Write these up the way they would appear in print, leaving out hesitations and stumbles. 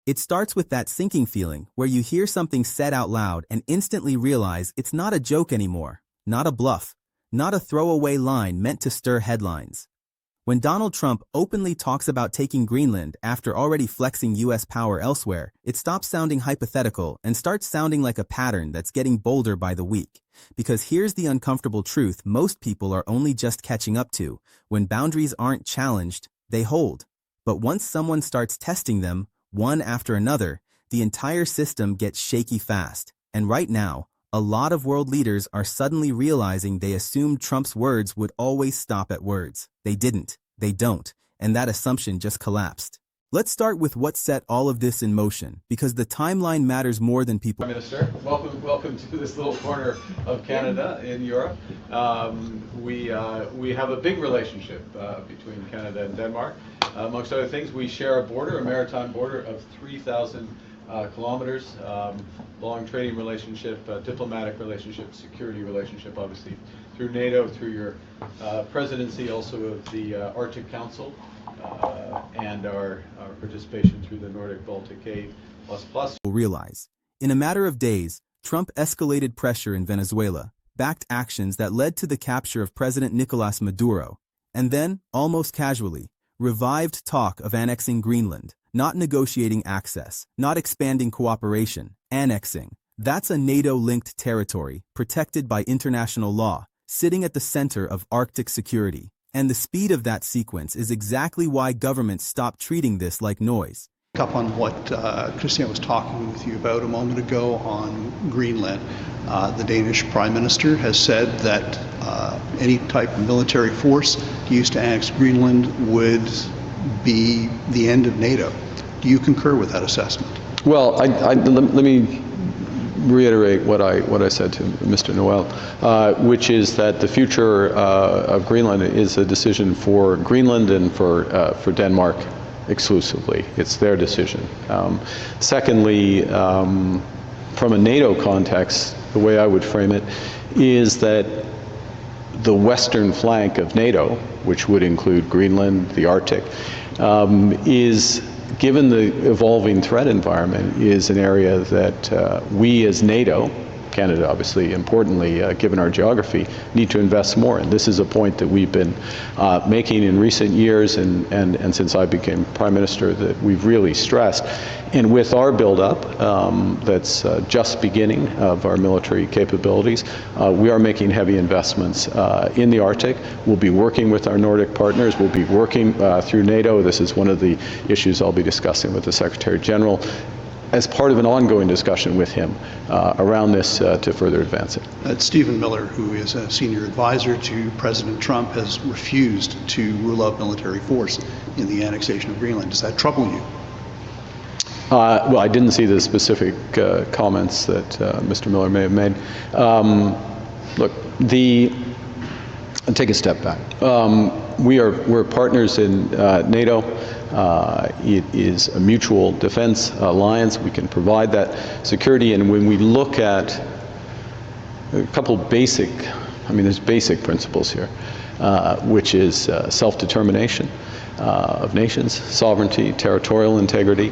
It starts with that sinking feeling where you hear something said out loud and instantly realize it's not a joke anymore, not a bluff, not a throwaway line meant to stir headlines. When Donald Trump openly talks about taking Greenland after already flexing U.S. power elsewhere, it stops sounding hypothetical and starts sounding like a pattern that's getting bolder by the week. Because here's the uncomfortable truth most people are only just catching up to: when boundaries aren't challenged, they hold. But once someone starts testing them, one after another, the entire system gets shaky fast. And right now, a lot of world leaders are suddenly realizing they assumed Trump's words would always stop at words. They didn't, they don't, and that assumption just collapsed. Let's start with what set all of this in motion, because the timeline matters more than people. Prime Minister, welcome to this little corner of Canada in Europe. We have a big relationship between Canada and Denmark. Amongst other things, we share a border, a maritime border of 3,000 kilometers, long trading relationship, diplomatic relationship, security relationship, obviously through NATO, through your presidency also of the Arctic Council, and our participation through the Nordic-Baltic A++. Realize, in a matter of days, Trump escalated pressure in Venezuela, backed actions that led to the capture of President Nicolas Maduro, and then, almost casually, revived talk of annexing Greenland. Not negotiating access, not expanding cooperation, annexing. That's a NATO-linked territory, protected by international law, sitting at the center of Arctic security. And the speed of that sequence is exactly why governments stopped treating this like noise. Up on what Christian was talking with you about a moment ago on Greenland, the Danish Prime Minister has said that any type of military force used to annex Greenland would be the end of NATO. Do you concur with that assessment? Well, let me reiterate what I said to Mr. Noel, which is that the future of Greenland is a decision for Greenland and for Denmark exclusively. It's their decision. Secondly, from a NATO context, the way I would frame it is that the western flank of NATO, which would include Greenland, the Arctic, is, given the evolving threat environment, is an area that we as NATO, Canada obviously importantly, given our geography, need to invest more in. This is a point that we've been making in recent years and since I became Prime Minister, that we've really stressed. And with our buildup that's just beginning of our military capabilities, we are making heavy investments in the Arctic. We'll be working with our Nordic partners. We'll be working through NATO. This is one of the issues I'll be discussing with the Secretary General as part of an ongoing discussion with him around this to further advance it. Stephen Miller, who is a senior advisor to President Trump, has refused to rule out military force in the annexation of Greenland. Does that trouble you? Well, I didn't see the specific comments that Mr. Miller may have made. Look, I'll take a step back. We're partners in NATO. It is a mutual defense alliance. We can provide that security. And when we look at a couple basic, there's basic principles here, which is self-determination of nations, sovereignty, territorial integrity.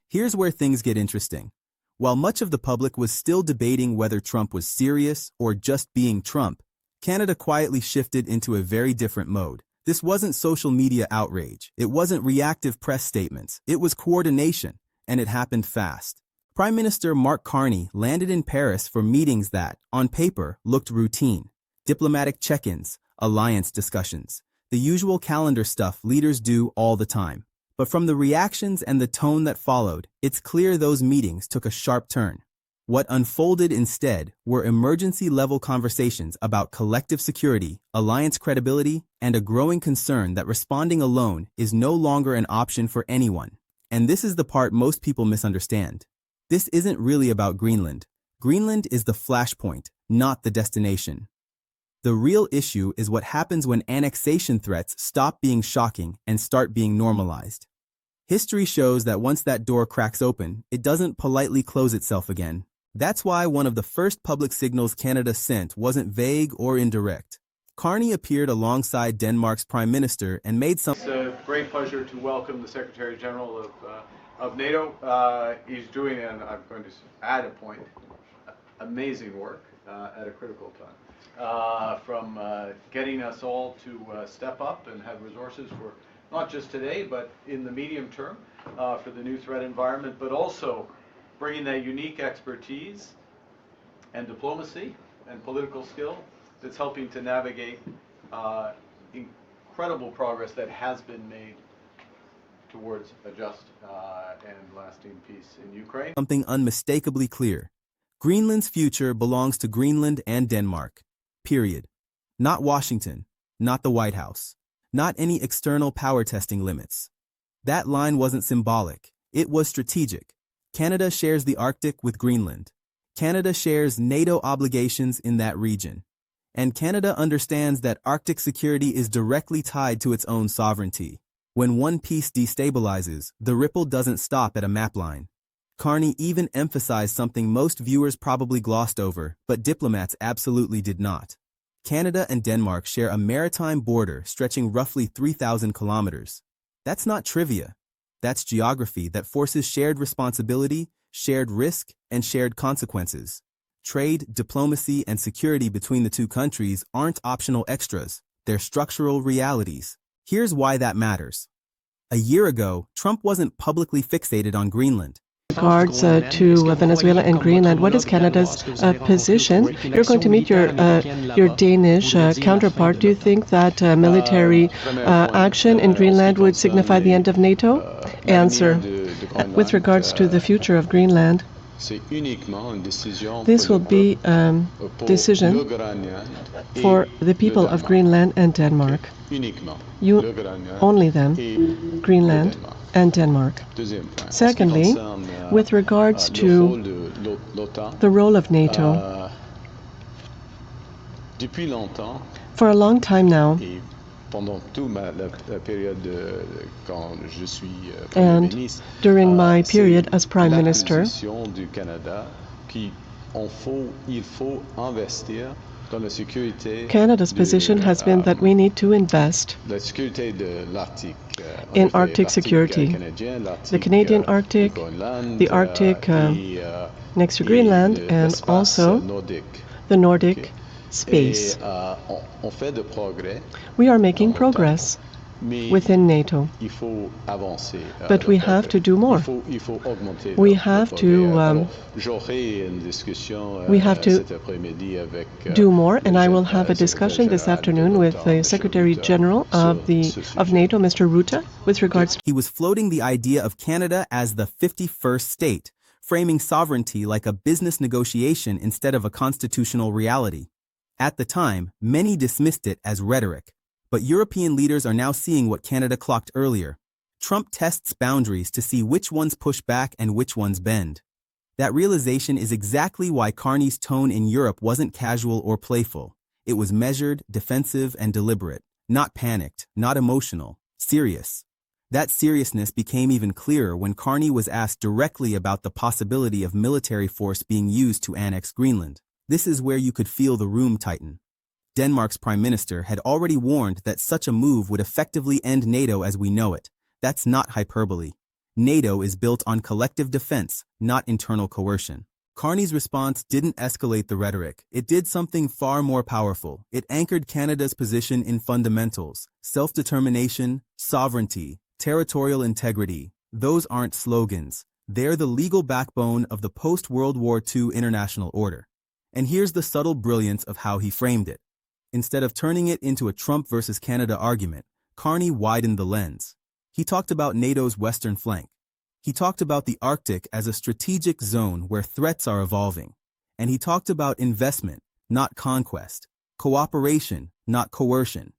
Here's where things get interesting. While much of the public was still debating whether Trump was serious or just being Trump, Canada quietly shifted into a very different mode. This wasn't social media outrage. It wasn't reactive press statements. It was coordination, and it happened fast. Prime Minister Mark Carney landed in Paris for meetings that, on paper, looked routine. Diplomatic check-ins, alliance discussions, the usual calendar stuff leaders do all the time. But from the reactions and the tone that followed, it's clear those meetings took a sharp turn. What unfolded instead were emergency-level conversations about collective security, alliance credibility, and a growing concern that responding alone is no longer an option for anyone. And this is the part most people misunderstand. This isn't really about Greenland. Greenland is the flashpoint, not the destination. The real issue is what happens when annexation threats stop being shocking and start being normalized. History shows that once that door cracks open, it doesn't politely close itself again. That's why one of the first public signals Canada sent wasn't vague or indirect. Carney appeared alongside Denmark's Prime Minister and made some... It's a great pleasure to welcome the Secretary General of of NATO is doing, and I'm going to add a point, amazing work at a critical time. From getting us all to step up and have resources for not just today, but in the medium term for the new threat environment, but also bringing that unique expertise and diplomacy and political skill that's helping to navigate incredible progress that has been made towards a just and lasting peace in Ukraine. Something unmistakably clear. Greenland's future belongs to Greenland and Denmark. Period. Not Washington, not the White House, not any external power testing limits. That line wasn't symbolic, it was strategic. Canada shares the Arctic with Greenland. Canada shares NATO obligations in that region. And Canada understands that Arctic security is directly tied to its own sovereignty. When one piece destabilizes, the ripple doesn't stop at a map line. Carney even emphasized something most viewers probably glossed over, but diplomats absolutely did not. Canada and Denmark share a maritime border stretching roughly 3,000 kilometers. That's not trivia. That's geography that forces shared responsibility, shared risk, and shared consequences. Trade, diplomacy, and security between the two countries aren't optional extras, they're structural realities. Here's why that matters. A year ago, Trump wasn't publicly fixated on Greenland. Regards to Venezuela and Greenland, what is Canada's position? You're going to meet your Danish counterpart. Do you think that military action in Greenland would signify the end of NATO? Answer. With regards to the future of Greenland, this will be a decision for the people of Greenland and Denmark. Only them, Greenland and Denmark. Secondly, with regards to the role of NATO, for a long time now, and during my period as Prime Minister, Canada's position has been that we need to invest in Arctic security. The Canadian Arctic, the Arctic next to Greenland, and also the Nordic space. We are making progress within NATO, but we have to do more. We have to do more, and I will have a discussion this afternoon with the Secretary General of NATO, Mr. Rutte, with regards to. He was floating the idea of Canada as the 51st state, framing sovereignty like a business negotiation instead of a constitutional reality. At the time, many dismissed it as rhetoric. But European leaders are now seeing what Canada clocked earlier. Trump tests boundaries to see which ones push back and which ones bend. That realization is exactly why Carney's tone in Europe wasn't casual or playful. It was measured, defensive, and deliberate. Not panicked, not emotional, serious. That seriousness became even clearer when Carney was asked directly about the possibility of military force being used to annex Greenland. This is where you could feel the room tighten. Denmark's prime minister had already warned that such a move would effectively end NATO as we know it. That's not hyperbole. NATO is built on collective defense, not internal coercion. Carney's response didn't escalate the rhetoric. It did something far more powerful. It anchored Canada's position in fundamentals: self-determination, sovereignty, territorial integrity. Those aren't slogans. They're the legal backbone of the post-World War II international order. And here's the subtle brilliance of how he framed it. Instead of turning it into a Trump versus Canada argument, Carney widened the lens. He talked about NATO's western flank. He talked about the Arctic as a strategic zone where threats are evolving. And he talked about investment, not conquest, cooperation, not coercion.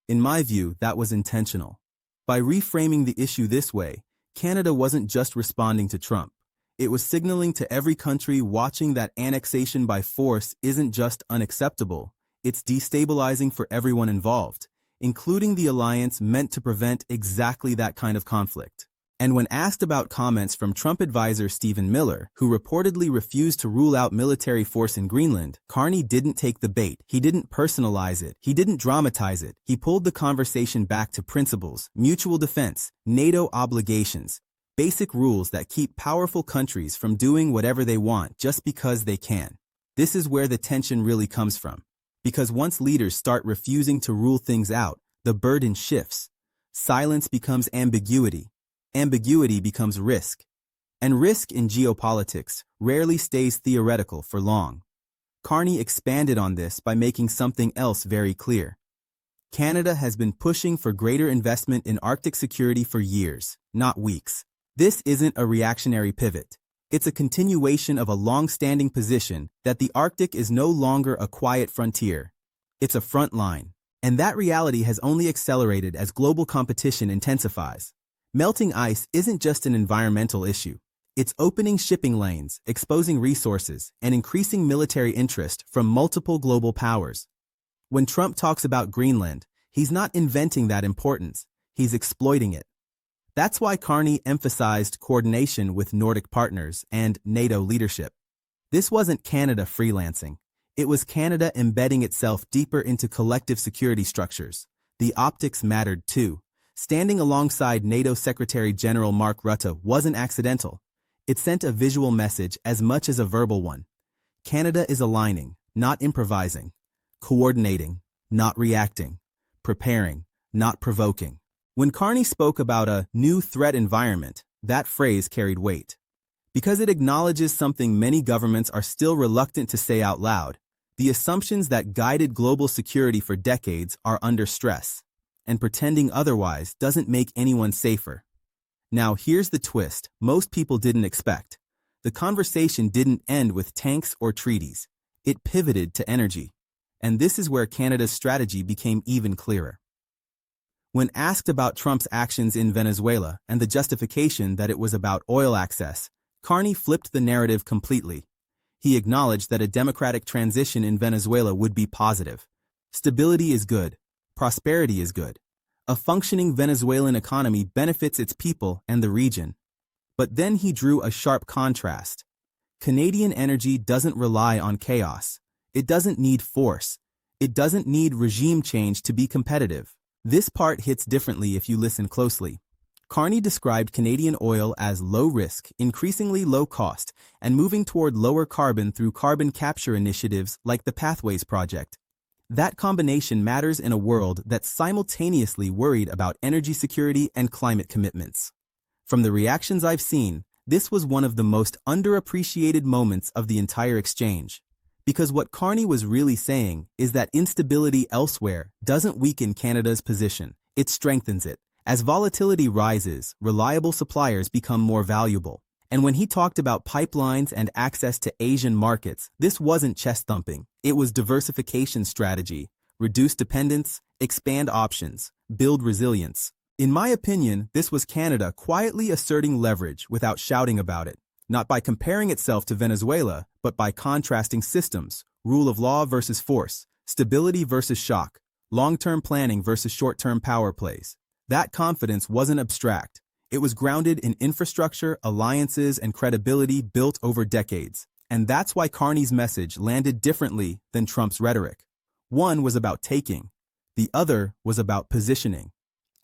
In my view, that was intentional. By reframing the issue this way, Canada wasn't just responding to Trump. It was signaling to every country watching that annexation by force isn't just unacceptable. It's destabilizing for everyone involved, including the alliance meant to prevent exactly that kind of conflict. And when asked about comments from Trump advisor Stephen Miller, who reportedly refused to rule out military force in Greenland, Carney didn't take the bait. He didn't personalize it. He didn't dramatize it. He pulled the conversation back to principles, mutual defense, NATO obligations. Basic rules that keep powerful countries from doing whatever they want just because they can. This is where the tension really comes from. Because once leaders start refusing to rule things out, the burden shifts. Silence becomes ambiguity. Ambiguity becomes risk. And risk in geopolitics rarely stays theoretical for long. Carney expanded on this by making something else very clear. Canada has been pushing for greater investment in Arctic security for years, not weeks. This isn't a reactionary pivot. It's a continuation of a long-standing position that the Arctic is no longer a quiet frontier. It's a front line. And that reality has only accelerated as global competition intensifies. Melting ice isn't just an environmental issue. It's opening shipping lanes, exposing resources, and increasing military interest from multiple global powers. When Trump talks about Greenland, he's not inventing that importance. He's exploiting it. That's why Carney emphasized coordination with Nordic partners and NATO leadership. This wasn't Canada freelancing. It was Canada embedding itself deeper into collective security structures. The optics mattered too. Standing alongside NATO Secretary General Mark Rutte wasn't accidental. It sent a visual message as much as a verbal one. Canada is aligning, not improvising. Coordinating, not reacting. Preparing, not provoking. When Carney spoke about a new threat environment, that phrase carried weight. Because it acknowledges something many governments are still reluctant to say out loud. The assumptions that guided global security for decades are under stress, and pretending otherwise doesn't make anyone safer. Now here's the twist most people didn't expect. The conversation didn't end with tanks or treaties. It pivoted to energy. And this is where Canada's strategy became even clearer. When asked about Trump's actions in Venezuela and the justification that it was about oil access, Carney flipped the narrative completely. He acknowledged that a democratic transition in Venezuela would be positive. Stability is good. Prosperity is good. A functioning Venezuelan economy benefits its people and the region. But then he drew a sharp contrast. Canadian energy doesn't rely on chaos. It doesn't need force. It doesn't need regime change to be competitive. This part hits differently if you listen closely. Carney described Canadian oil as low risk, increasingly low cost, and moving toward lower carbon through carbon capture initiatives like the Pathways Project. That combination matters in a world that's simultaneously worried about energy security and climate commitments. From the reactions I've seen, this was one of the most underappreciated moments of the entire exchange. Because what Carney was really saying is that instability elsewhere doesn't weaken Canada's position, it strengthens it. As volatility rises, reliable suppliers become more valuable. And when he talked about pipelines and access to Asian markets, this wasn't chest-thumping. It was diversification strategy. Reduce dependence, expand options, build resilience. In my opinion, this was Canada quietly asserting leverage without shouting about it. Not by comparing itself to Venezuela, but by contrasting systems, rule of law versus force, stability versus shock, long-term planning versus short-term power plays. That confidence wasn't abstract. It was grounded in infrastructure, alliances, and credibility built over decades. And that's why Carney's message landed differently than Trump's rhetoric. One was about taking. The other was about positioning.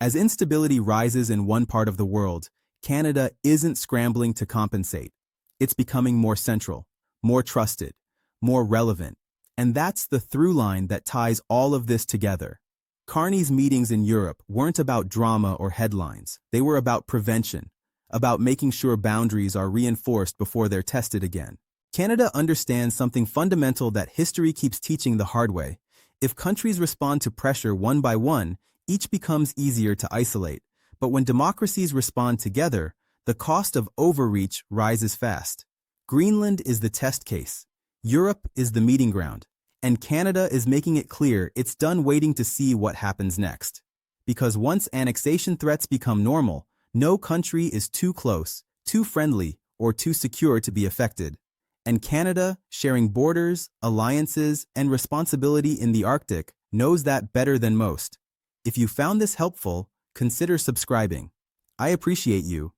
As instability rises in one part of the world, Canada isn't scrambling to compensate. It's becoming more central, more trusted, more relevant. And that's the through line that ties all of this together. Carney's meetings in Europe weren't about drama or headlines. They were about prevention, about making sure boundaries are reinforced before they're tested again. Canada understands something fundamental that history keeps teaching the hard way. If countries respond to pressure one by one, each becomes easier to isolate. But when democracies respond together, the cost of overreach rises fast. Greenland is the test case. Europe is the meeting ground. And Canada is making it clear it's done waiting to see what happens next. Because once annexation threats become normal, no country is too close, too friendly, or too secure to be affected. And Canada, sharing borders, alliances, and responsibility in the Arctic, knows that better than most. If you found this helpful, consider subscribing. I appreciate you.